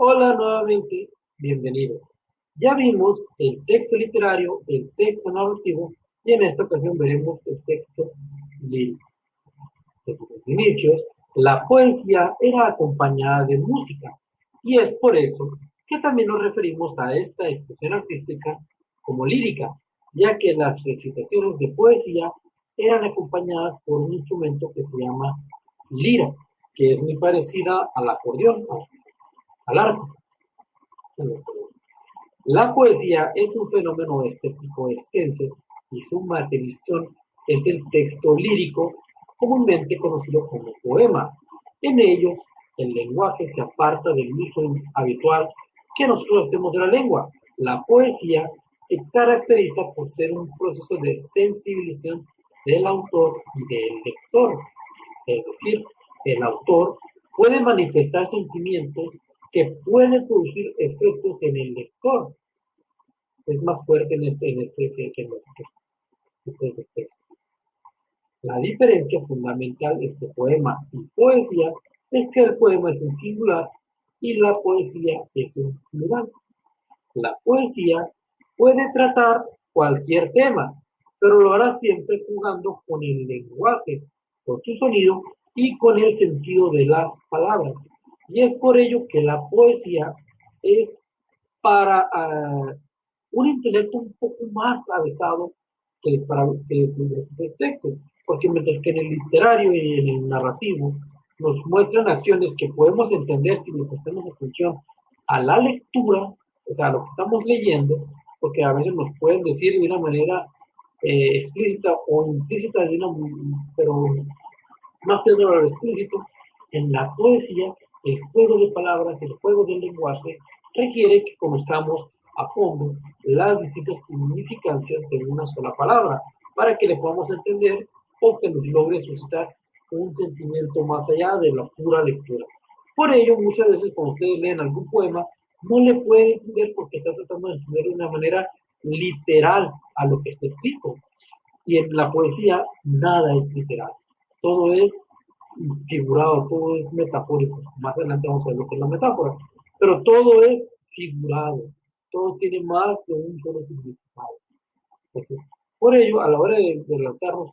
Hola nuevamente, bienvenidos. Ya vimos el texto literario, el texto narrativo y en esta ocasión veremos el texto lírico. Desde los inicios, la poesía era acompañada de música y es por eso que también nos referimos a esta expresión artística como lírica, ya que las recitaciones de poesía eran acompañadas por un instrumento que se llama lira, que es muy parecida al acordeón, al arco. La poesía es un fenómeno estético extenso y su materialización es el texto lírico, comúnmente conocido como poema. En ellos, el lenguaje se aparta del uso habitual que nosotros hacemos de la lengua. La poesía se caracteriza por ser un proceso de sensibilización del autor y del lector. Es decir, el autor puede manifestar sentimientos que pueden producir efectos en el lector. Es más fuerte en este que en este texto. La diferencia fundamental entre poema y poesía es que el poema es en singular y la poesía es en plural. La poesía puede tratar cualquier tema, pero lo hará siempre jugando con el lenguaje, con su sonido y con el sentido de las palabras. Y es por ello que la poesía es para un intelecto un poco más avesado que los textos, porque mientras que en el literario y en el narrativo nos muestran acciones que podemos entender si le prestamos atención a la lectura, o sea, a lo que estamos leyendo, porque a veces nos pueden decir de una manera explícita o implícita, pero más que de lo explícito, en la poesía, el juego de palabras, el juego del lenguaje, requiere que conozcamos a fondo las distintas significancias de una sola palabra, para que le podamos entender o que nos logre suscitar un sentimiento más allá de la pura lectura. Por ello, muchas veces cuando ustedes leen algún poema, no le pueden entender porque está tratando de entender de una manera literal a lo que está escrito. Y en la poesía nada es literal, todo es figurado, todo es metafórico. Más adelante vamos a ver lo que es la metáfora, pero todo es figurado, todo tiene más de un solo significado. Entonces, por ello, a la hora de lanzarnos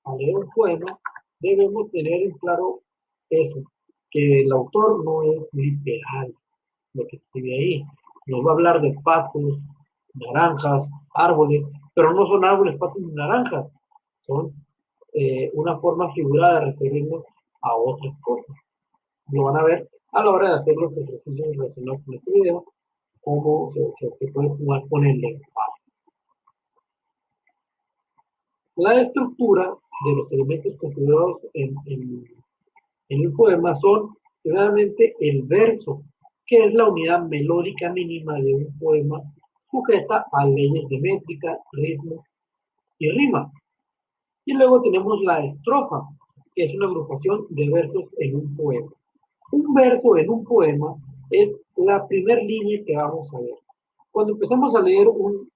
a leer un poema, debemos tener en claro eso, que el autor no es literal lo que escribe ahí. Nos va a hablar de patos, naranjas, árboles, pero no son árboles, patos ni naranjas, son una forma figurada de referirnos a otras cosas. Lo van a ver a la hora de hacer los ejercicios relacionados con este video, cómo se puede jugar con el lenguaje. La estructura de los elementos configurados en el poema son realmente el verso, que es la unidad melódica mínima de un poema sujeta a leyes de métrica, ritmo y rima. Y luego tenemos la estrofa, que es una agrupación de versos en un poema. Un verso en un poema es la primera línea que vamos a ver. Cuando empezamos a leer un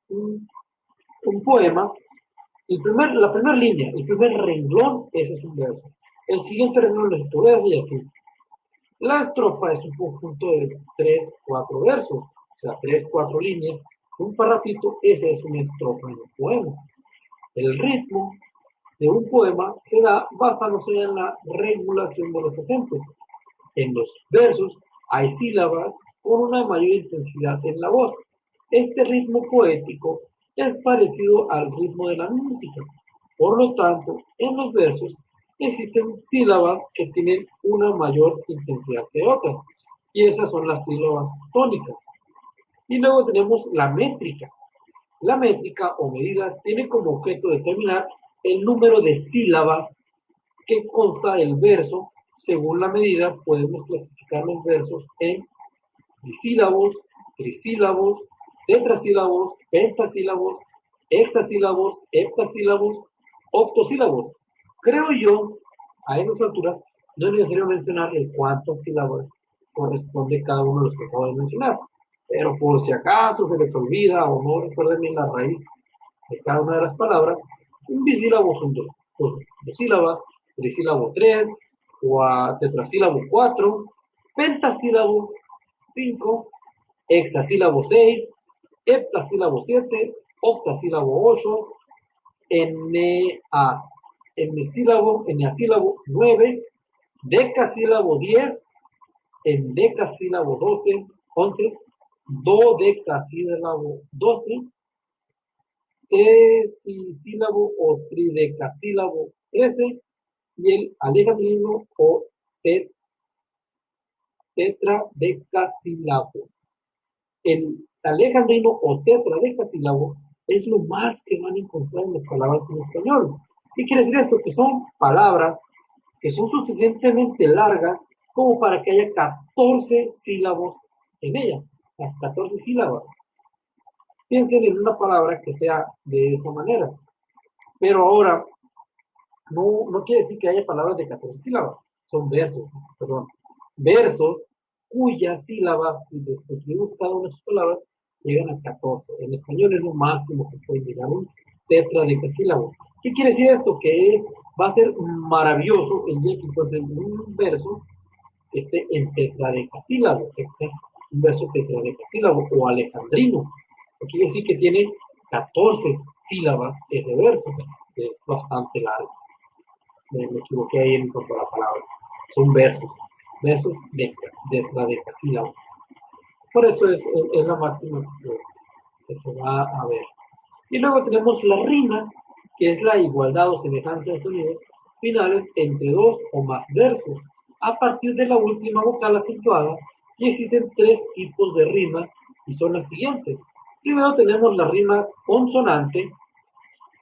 poema, la primera línea, el primer renglón, ese es un verso. El siguiente renglón es otro verso y así. La estrofa es un conjunto de 3, 4 versos, o sea, 3, 4 líneas. Un parrafito, esa es una estrofa en un poema. El ritmo de un poema se da basándose en la regulación de los acentos. En los versos hay sílabas con una mayor intensidad en la voz. Este ritmo poético es parecido al ritmo de la música. Por lo tanto, en los versos existen sílabas que tienen una mayor intensidad que otras. Y esas son las sílabas tónicas. Y luego tenemos la métrica. La métrica o medida tiene como objeto determinar el número de sílabas que consta el verso. Según la medida, podemos clasificar los versos en disílabos, trisílabos, tetrasílabos, pentasílabos, hexasílabos, heptasílabos, octosílabos. Creo yo, a esas alturas, no es necesario mencionar cuántas sílabas corresponde cada uno de los que acabo de mencionar. Pero por si acaso se les olvida o no recuerden bien la raíz de cada una de las palabras, un bisílabo son dos sílabas, trisílabo 3, tetrasílabo 4, pentasílabo 5, hexasílabo 6, heptasílabo 7, octasílabo 8, eneasílabo 9, decasílabo 10, endecasílabo 11, dodecasílabo 12, trisílabo o tridecasílabo 13, y el alejandrino o tetradecasílabo. El alejandrino o tetradecasílabo es lo más que van a encontrar en las palabras en español. ¿Qué quiere decir esto? Que son palabras que son suficientemente largas como para que haya 14 sílabos en ella, las 14 sílabas. Piensen en una palabra que sea de esa manera. Pero ahora, no quiere decir que haya palabras de 14 sílabas, son versos, perdón. Versos cuyas sílabas, si describimos cada una de sus palabras, llegan a 14. En español es lo máximo que puede llegar un tetradecasílabo. ¿Qué quiere decir esto? Que va a ser maravilloso el día que encuentren un verso que esté en tetradecasílabo, que sea un verso tetradecasílabo o alejandrino. Porque quiere decir que tiene 14 sílabas ese verso, que es bastante largo. Me equivoqué ahí en cuanto a la palabra. Son versos de tetradecasílabos. Por eso es la máxima que se va a ver. Y luego tenemos la rima, que es la igualdad o semejanza de sonidos finales entre dos o más versos, a partir de la última vocal acentuada, y existen tres tipos de rima, y son las siguientes. Primero tenemos la rima consonante,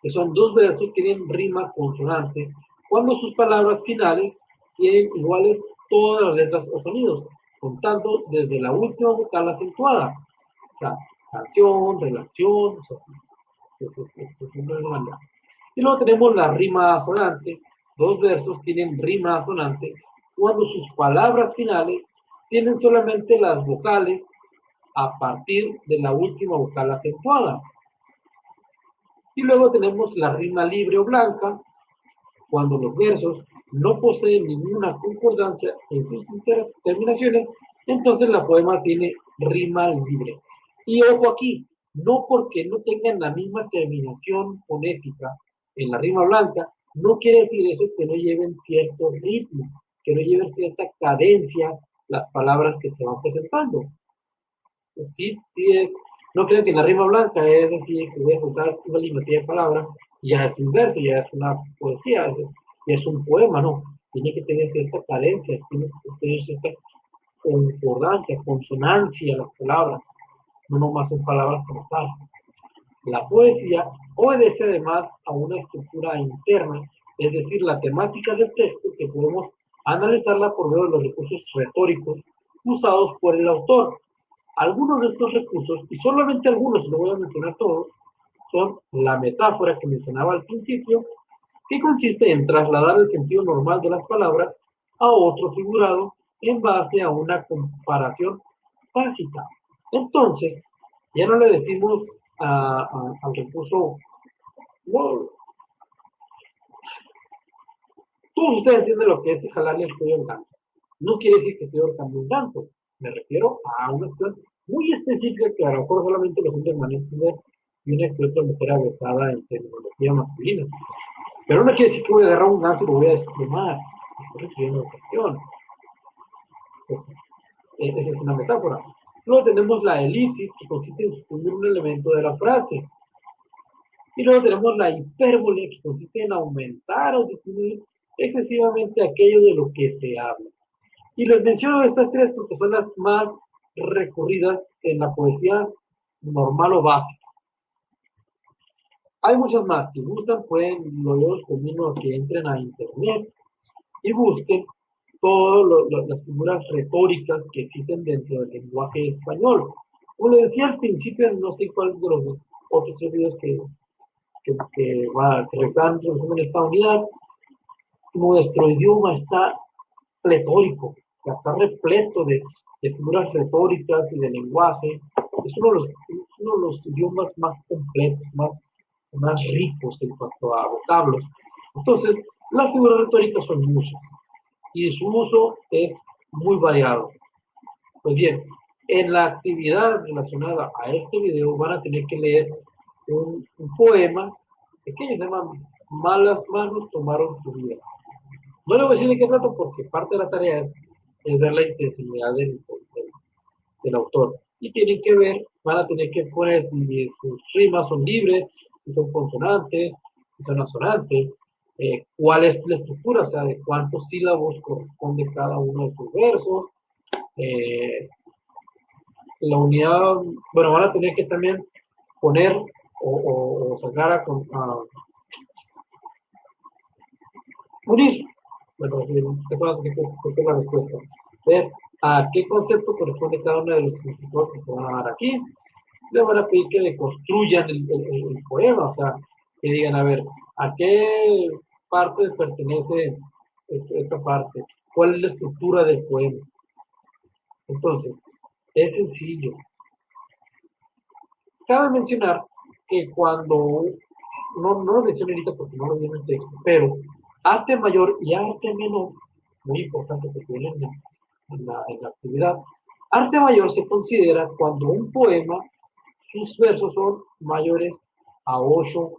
que son dos versos que tienen rima consonante, cuando sus palabras finales tienen iguales todas las letras o sonidos, contando desde la última vocal acentuada. O sea, canción, relación, o sea, y luego tenemos la rima asonante. Dos versos tienen rima asonante cuando sus palabras finales tienen solamente las vocales a partir de la última vocal acentuada. Y luego tenemos la rima libre o blanca, cuando los versos no poseen ninguna concordancia en sus terminaciones, entonces la poema tiene rima libre. Y ojo aquí, no porque no tengan la misma terminación fonética en la rima blanca, no quiere decir eso que no lleven cierto ritmo, que no lleven cierta cadencia las palabras que se van presentando. Pues sí es, no creo que en la rima blanca es así, que voy a juntar una limetría de palabras, y ya es un verso, ya es una poesía, ya es un poema, no. Tiene que tener cierta cadencia, tiene que tener cierta concordancia, consonancia las palabras, no nomás son palabras como tal. La poesía obedece además a una estructura interna, es decir, la temática del texto que podemos analizarla por medio de los recursos retóricos usados por el autor. Algunos de estos recursos, y solamente algunos, no voy a mencionar todos, son la metáfora que mencionaba al principio, que consiste en trasladar el sentido normal de las palabras a otro figurado en base a una comparación básica. Entonces, ya no le decimos al recurso, wow, todos ustedes entienden lo que es jalarle el cuello al ganso. No quiere decir que estoy ahorcando un ganso, me refiero a una acción muy específica que a lo mejor solamente los hombres van a entender y una que otra mujer avesada en terminología masculina. Pero no quiere decir que voy a agarrar un ganso y lo voy a desplumar. Estoy refiriendo a otra acción. Entonces, esa es una metáfora. Luego tenemos la elipsis, que consiste en suprimir un elemento de la frase. Y luego tenemos la hipérbole, que consiste en aumentar o disminuir excesivamente aquello de lo que se habla. Y les menciono estas tres porque son las más recurridas en la poesía normal o básica. Hay muchas más. Si gustan, pueden, yo los convino a que entren a internet y busquen todas las figuras retóricas que existen dentro del lenguaje español. Como les decía al principio, no sé cuál de los otros videos que están realizando en esta unidad, nuestro idioma está pletórico, está repleto de figuras retóricas y de lenguaje. Es uno de los idiomas más completos, más ricos en cuanto a vocablos. Entonces, las figuras retóricas son muchas y su uso es muy variado. Pues bien, En la actividad relacionada a este video van a tener que leer un poema pequeño, se llama Malas manos tomaron tu vida. No le voy a decir de qué trata porque parte de la tarea es ver la intencionalidad del autor. Y tienen que ver, van a tener que poner si sus rimas son libres, si son consonantes, si son asonantes, cuál es la estructura, o sea, de cuántos sílabos corresponde cada uno de sus versos. La unidad, bueno, van a tener que también poner o sacar a unir. Bueno, ¿qué es la respuesta? Ver a qué concepto corresponde cada uno de los significados que se van a dar aquí. Le van a pedir que le construyan el poema, o sea, que digan, a ver, ¿a qué parte pertenece esta parte? ¿Cuál es la estructura del poema? Entonces, es sencillo. Cabe mencionar que cuando, no lo menciono ahorita porque no lo viene en el texto, pero arte mayor y arte menor, muy importante que tienen en la actividad, arte mayor se considera cuando un poema, sus versos son mayores a 8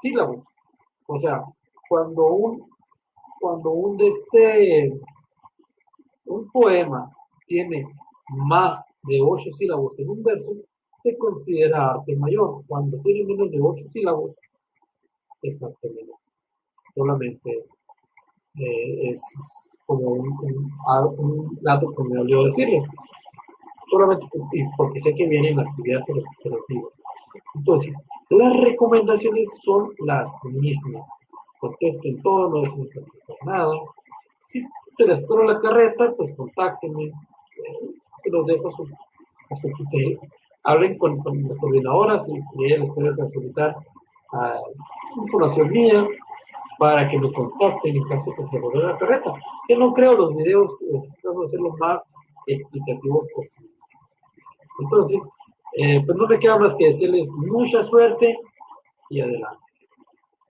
sílabos. O sea, cuando un poema tiene más de 8 sílabos en un verso, se considera arte mayor. Cuando tiene menos de 8 sílabos, es arte menor. Solamente es como un dato que me olvidó decirles. Solamente porque sé que viene en la actividad operativa. Entonces, las recomendaciones son las mismas. Contesten todo, no dejen de contestar nada. Si se les torna la carreta, pues contáctenme. Los dejo a su criterio. Hablen con la coordinadora si ella les puede facilitar información mía para que me contacten en caso de que se les torne la carreta. Yo no creo los videos, trato de ser lo más explicativos posible. Entonces, pues no me queda más que decirles mucha suerte y adelante.